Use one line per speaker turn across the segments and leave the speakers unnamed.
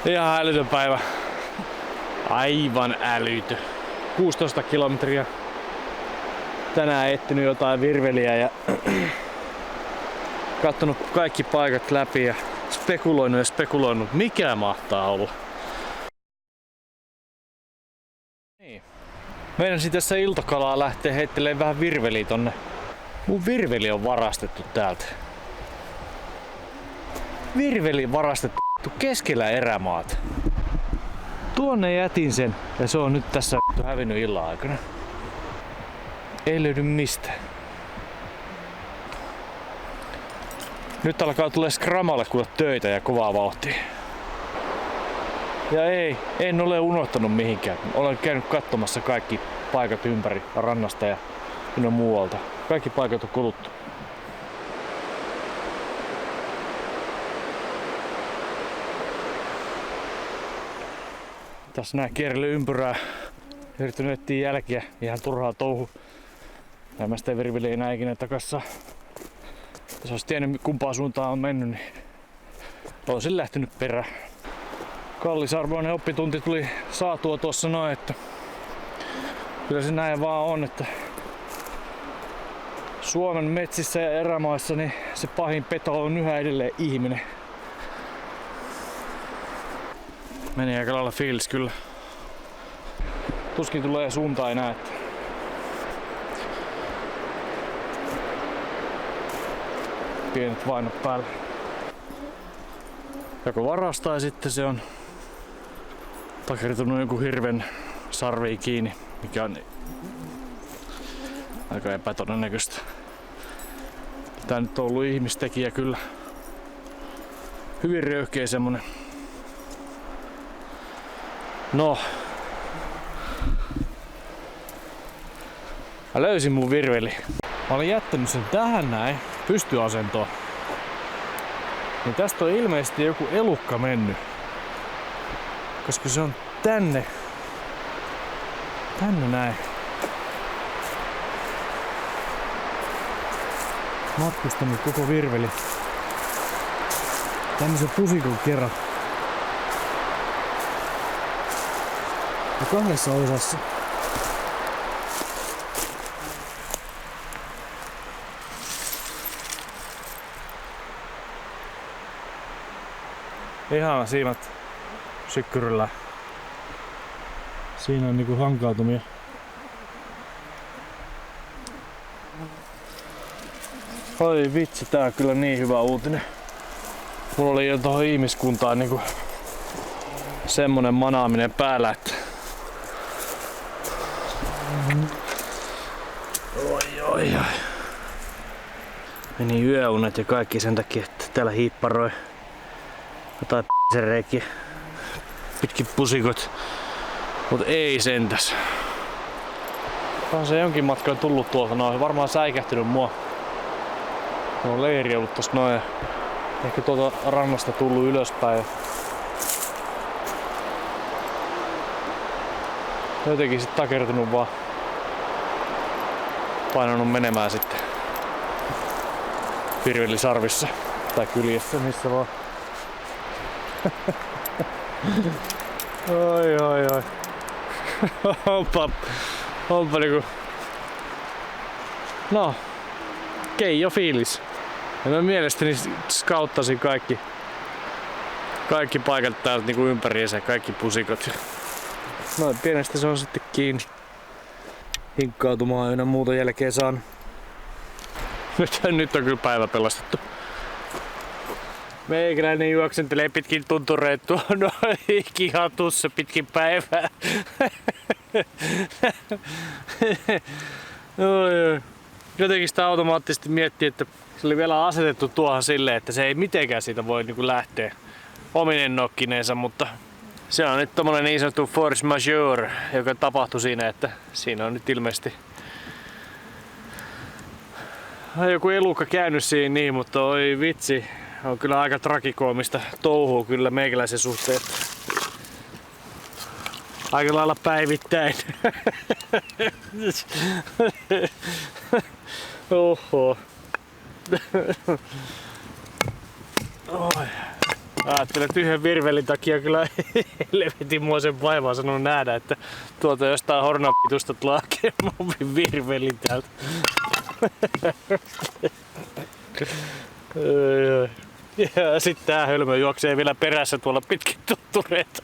Ihan älytön päivä. Aivan älytön. 16 kilometriä. Tänään etsinyt jotain virveliä ja kattonut kaikki paikat läpi ja spekuloinut, mikä mahtaa olla. Niin. Meinasin tässä iltakalaa lähteä heittelemään vähän virveliä tonne. Mun virveli on varastettu täältä. Virveli varastettu keskellä erämaata. Tuonne jätin sen ja se on nyt tässä hävinnyt illan aikana. Ei löydy mistään. Nyt alkaa tulee Scramalle kuule töitä ja kovaa vauhtia. Ja en ole unohtanut mihinkään. Olen käynyt katsomassa kaikki paikat ympäri rannasta ja muualta. Kaikki paikat on kuluttu. Tässä nää kierrely ympyrää. Yrittänyt etsiä jälkiä. Ihan turhaa touhu. Mä sitä virveliä ei enää ikinä takassa. Jos olisi tiennyt kumpaan suuntaan on mennyt, niin olisin lähtenyt perään. Kallisarvoinen oppitunti tuli saatua tuossa noin, että kyllä se näin vaan on, että Suomen metsissä ja erämaissa niin se pahin peto on yhä edelleen ihminen. Meni aika lailla fiilis kyllä. Tuskin tulee suuntaan enää, että pienet vainot päällä. Joko varastaa ja sitten se on takertunut joku hirven sarviin kiinni, mikä on aika epätodennäköistä. Tää nyt on ollut ihmistekijä kyllä. Hyvin röyhkeä semmonen. No. Mä löysin mun virveli. Mä olin jättänyt sen tähän näin pystyasentoon. Niin tästä on ilmeisesti joku elukka mennyt. Koska se on tänne näin matkustanut koko virveli. Tämmösen pusikon kerran. Ja kahdessa osassa. Ihana siimat sykkyrillä. Siinä on niinku hankautumia. Oi vitsi, tää on kyllä niin hyvä uutinen. Mulla oli jo tohon ihmiskuntaan niinku semmonen manaaminen päällä, että oi. Meni yöunet ja kaikki sen takia, että täällä hiipparoi jotain reikiä pitkin pusikot, mut ei sentäs. On se jonkin matkan tullut tuolta noin, varmaan säikähtynyt mua. Mulla on leiri ollut tossa noin ja ehkä tuolta rannasta tullut ylöspäin. Jotenkin sit takertunut vaan. Painanut menemään sitten virvelisarvissa tai kyljessä, missä vaan. Oi. Onpa niinku. No, keijo fiilis. Ja mä mielestäni skauttasin kaikki paikat täältä niinku ympäriinsä, kaikki pusikot. Noin pienestä se on sitten kiinni. Hinkkautumaan ynnä muuta jälkeen saan. Nyt on kyllä päivä pelastettu. Meikäläinen juoksentelee pitkin tuntureita tuon hikihatussa pitkin päivää. Jotenkin sitä automaattisesti miettii, että se oli vielä asetettu tuohon silleen, että se ei mitenkään siitä voi niinku lähteä ominen nokkineensa, mutta se on nyt tommonen niin sanottu force majeure, joka tapahtui siinä, että siinä on nyt ilmeisesti joku elukka käynyt siinä niin, mutta oi vitsi. On kyllä aika tragikoomista touhua kyllä meikäläisen suhteen. Aika lailla päivittäin. Oho. Oi. Ajattelin, että yhden virvelin takia kyllä helvetinmoisen vaivaa sanonut nähdä, että tuolta jostain hornapitusta tulee hakemaan virvelin täältä. Ja sit tää hölmö juoksee vielä perässä tuolla pitkin tuttureita.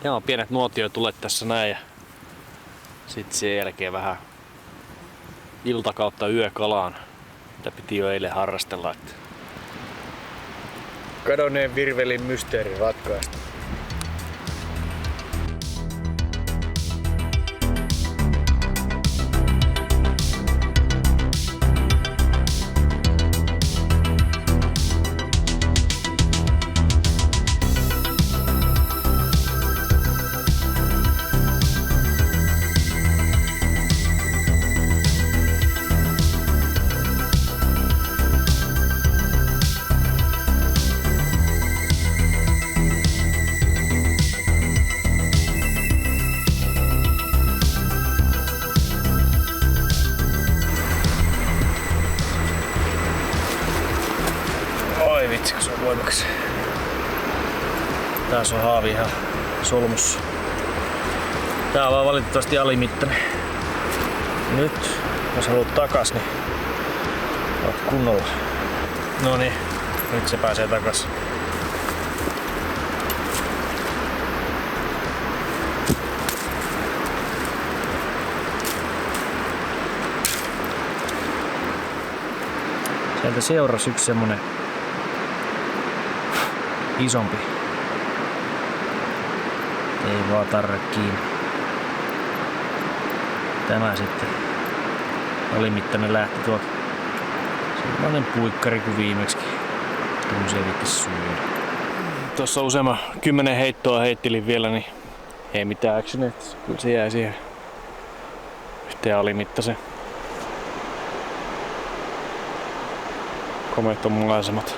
Joo, pienet nuotiotulet tässä näin ja sit sen jälkeen vähän ilta kautta yökalaan, mitä piti jo eilen harrastella. Että kadonneen virvelin mysteeri ratkaista. Oi vitsi, kun se on voimakas. Taas on haavi ihan solmussa. Tää on vaan valitettavasti alimittainen. Nyt, jos haluat takas, niin oot kunnolla. No niin, nyt se pääsee takas. Sieltä seurasi yksi semmonen isompi. Ei vaan tarra kiinni. Tämä sitten alimittainen lähti tuolta. Sellainen puikkari kuin viimeksikin. Tämmöisiä vittis syödä. Tuossa useamman 10 heittoa heittelin vielä, niin ei mitään actionia. Kyllä se jäi siihen yhteen alimittaisen. Komeet on mun laisemat.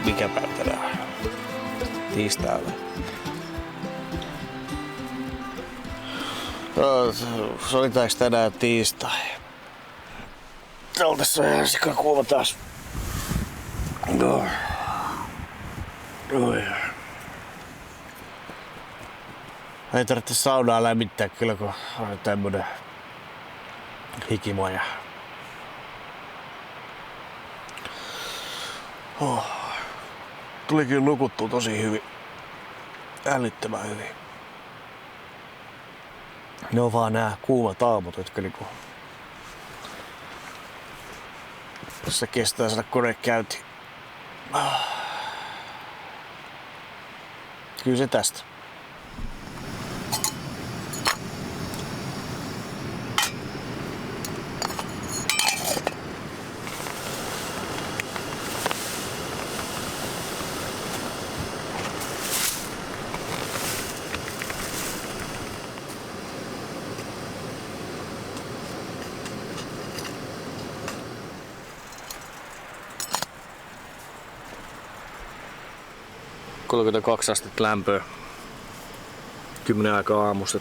Mikä päivä tänään on? Tiistaina. No, sovitaanko tänään tiistai? Täällä tässä on ihan sikakuuma taas. No. Ei tarvitse saunaa lämmittää kyllä, kun on tämmönen hikimoja. Tulikin nukuttua tosi hyvin. Älyttömän hyvin. Ne on vaan nää kuumat aamut, jotka niinku Tässä kestää saada kone käyntiin. Kyllä se tästä. ...32 astetta lämpöä. 10 aikaa aamusta.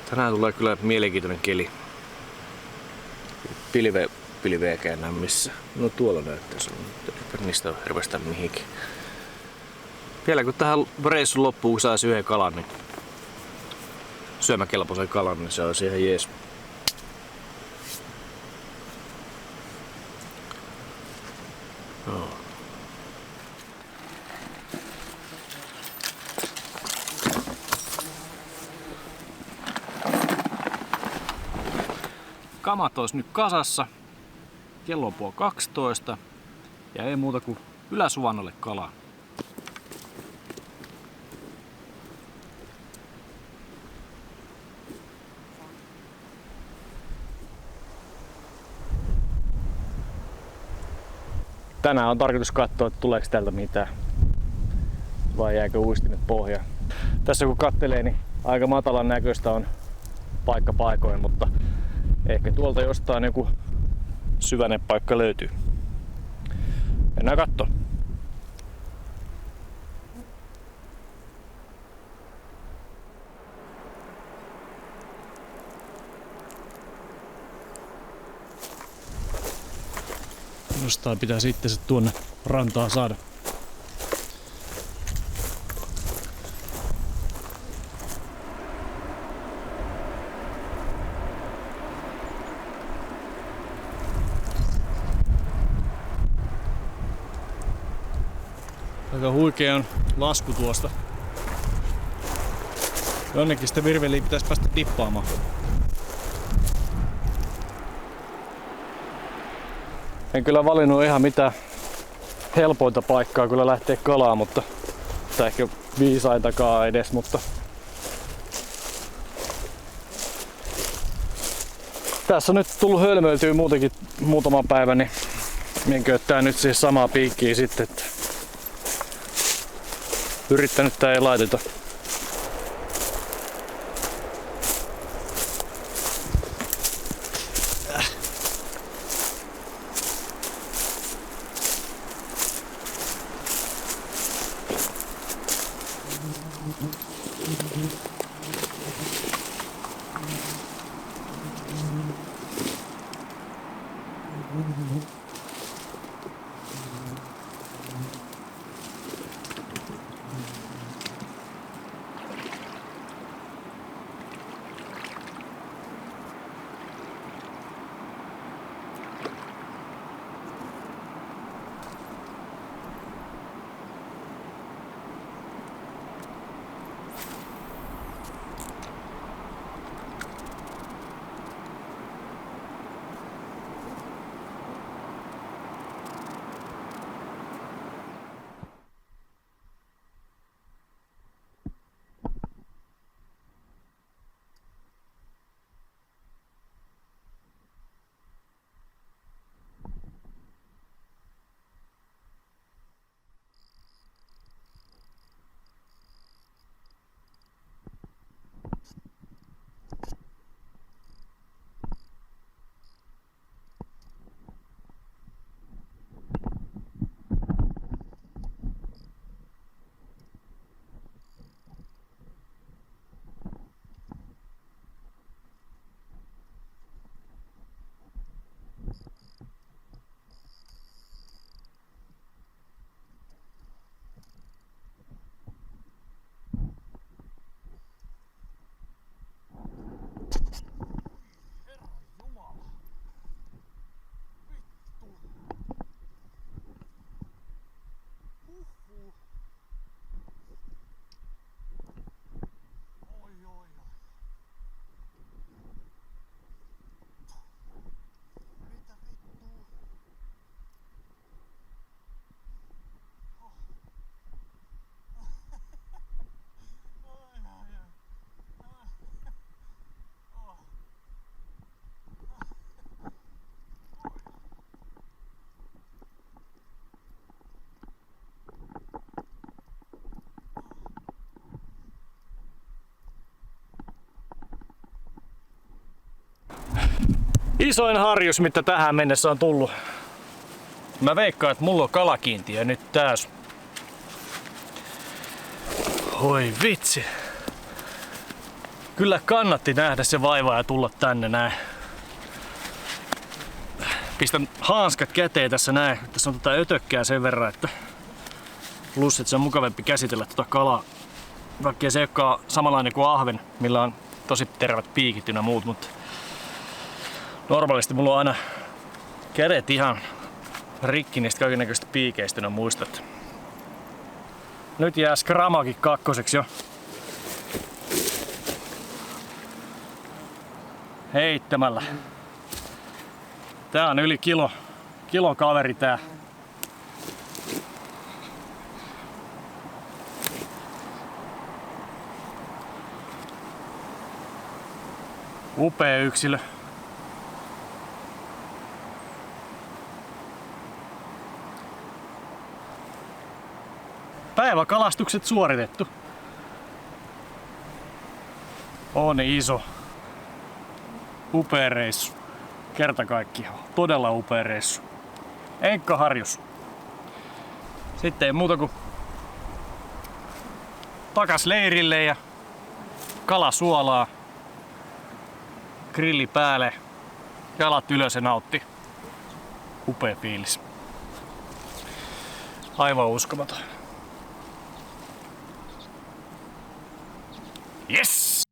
Tänään tulee kyllä mielenkiintoinen keli. Pilveäkään näy missä. No tuolla näyttäisi. Eipä niistä ole hirveästi mihinkin. Vielä kun tähän reissun loppuun saisi yhden kalan, niin syömäkelpoisen kalan, niin se olisi ihan jees. No. Kamat olisi nyt kasassa. Kello on 11:30 ja ei muuta kuin Yläsuvannolle kalaa. Tänään on tarkoitus katsoa, että tuleeko täältä mitään vai jääkö uistimet pohjaan. Tässä kun kattelee, niin aika matalan näköistä on paikka paikoin, mutta ehkä tuolta jostain joku syväinen paikka löytyy. Mennään kattoo. Jostain pitää sitten se tuonne rantaan saada. Aika huikea on lasku tuosta. Jonnekin sitä virveliä pitäisi päästä dippaamaan. En kyllä valinnut ihan mitään helpointa paikkaa kyllä lähteä kalaa, mutta tai ehkä viisaintakaan edes, mutta tässä on nyt tullut hölmöiltyä muutenkin muutaman päivän, niin menköyttää nyt siis samaa piikkiä sitten, että yrittänyt tää ei laiteta. Isoin harjus, mitä tähän mennessä on tullut. Mä veikkaan, että mulla on kalakiintiö nyt täys. Oi vitsi. Kyllä kannatti nähdä se vaiva ja tulla tänne näin. Pistän hanskat käteen tässä näin. Tässä on tätä ötökkää sen verran, että plus, että se on mukavampi käsitellä tuota kalaa. Vaikkei se ei olekaan samanlainen kuin ahven, millä on tosi tervät piikit ynnä muut, mutta normaalisti mulla on aina kädet ihan rikki niistä kaikennäköistä piikeistä ynnä muistat. Nyt jää skramakin kakkoseksi jo. Heittämällä. Tää on yli kilon kaveri tää. Upea yksilö. Päiväkalastukset suoritettu. On iso. Upea reissu. Kerta kaikkiaan. Todella upea reissu. Enkka harjus. Sitten ei muuta kuin takas leirille ja kala suolaa. Grilli päälle. Jalat ylös ja nautti. Upea fiilis. Aivan uskomaton. Yes!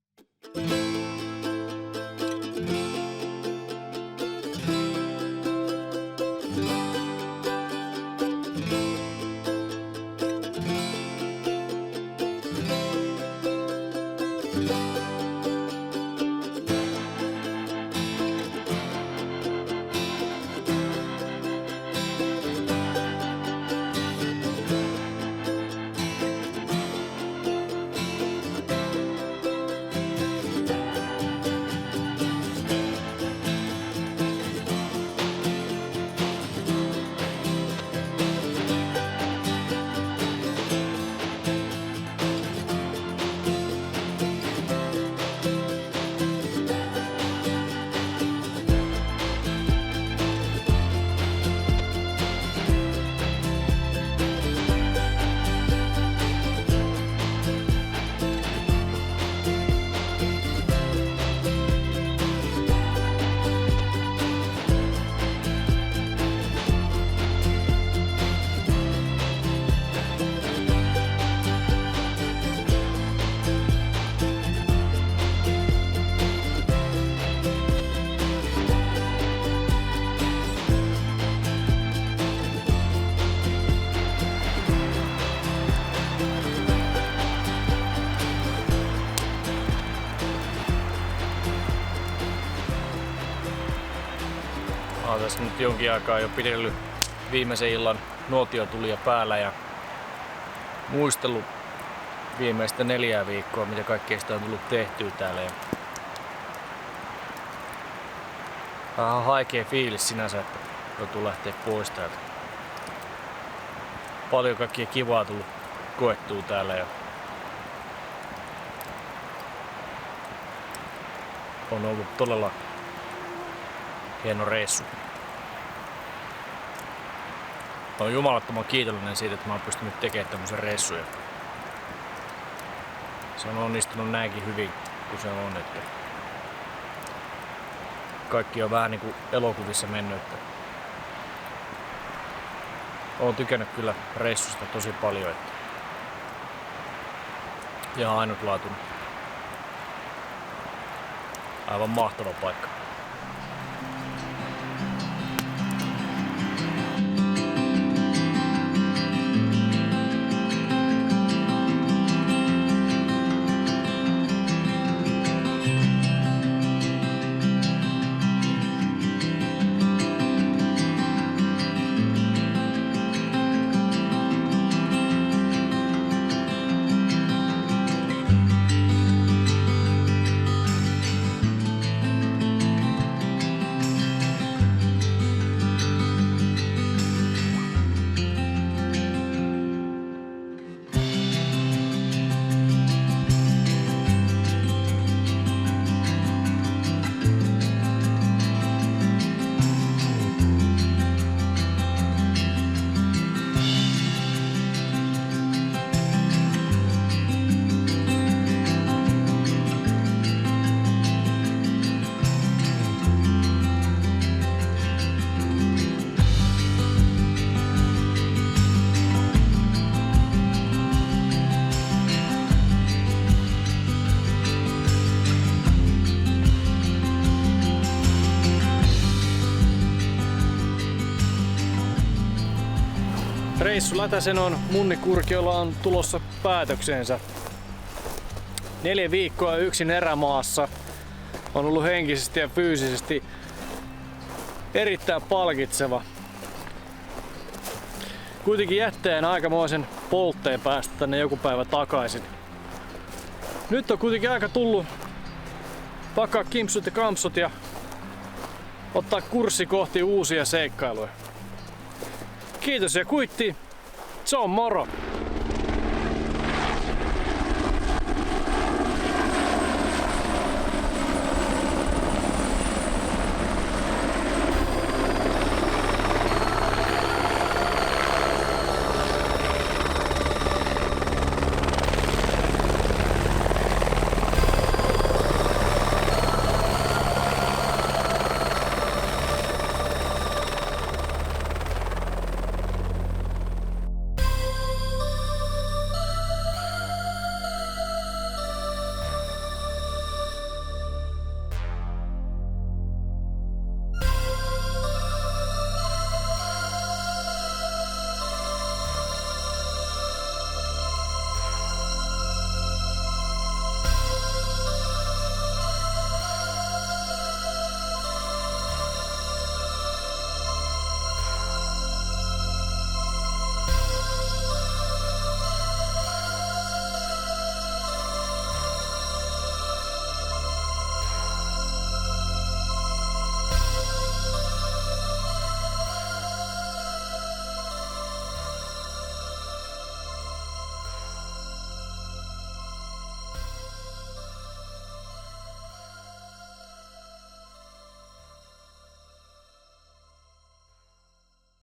Olen tässä nyt jonkin aikaa jo pidellyt viimeisen illan nuotiotulia päällä ja muistellut viimeistä 4 viikkoa, mitä kaikkea sitä on tullut tehtyä täällä. Ja vähän haikea fiilis sinänsä, että joutuu lähteä pois täältä. Paljon kaikkia kivaa tullut koettua täällä ja on ollut todella hieno reissu. Olen jumalattoman kiitollinen siitä, että mä oon pystynyt tekemään tämmöisen reissun. Se on onnistunut näinkin hyvin kuin se on. Että kaikki on vähän niin kuin elokuvissa mennyt. Että olen tykännyt kyllä reissusta tosi paljon. Että ihan ainutlaatuinen. Aivan mahtava paikka. reissu Lätäsenon Munnikurkiolla on tulossa päätöksensä. 4 viikkoa yksin erämaassa on ollut henkisesti ja fyysisesti erittäin palkitseva. Kuitenkin jättäen aikamoisen poltteen päästä tänne joku päivä takaisin. Nyt on kuitenkin aika tullut pakaa kimpsut ja kampsut ja ottaa kurssi kohti uusia seikkailuja. Kiitos ja kuitti. Se on moro!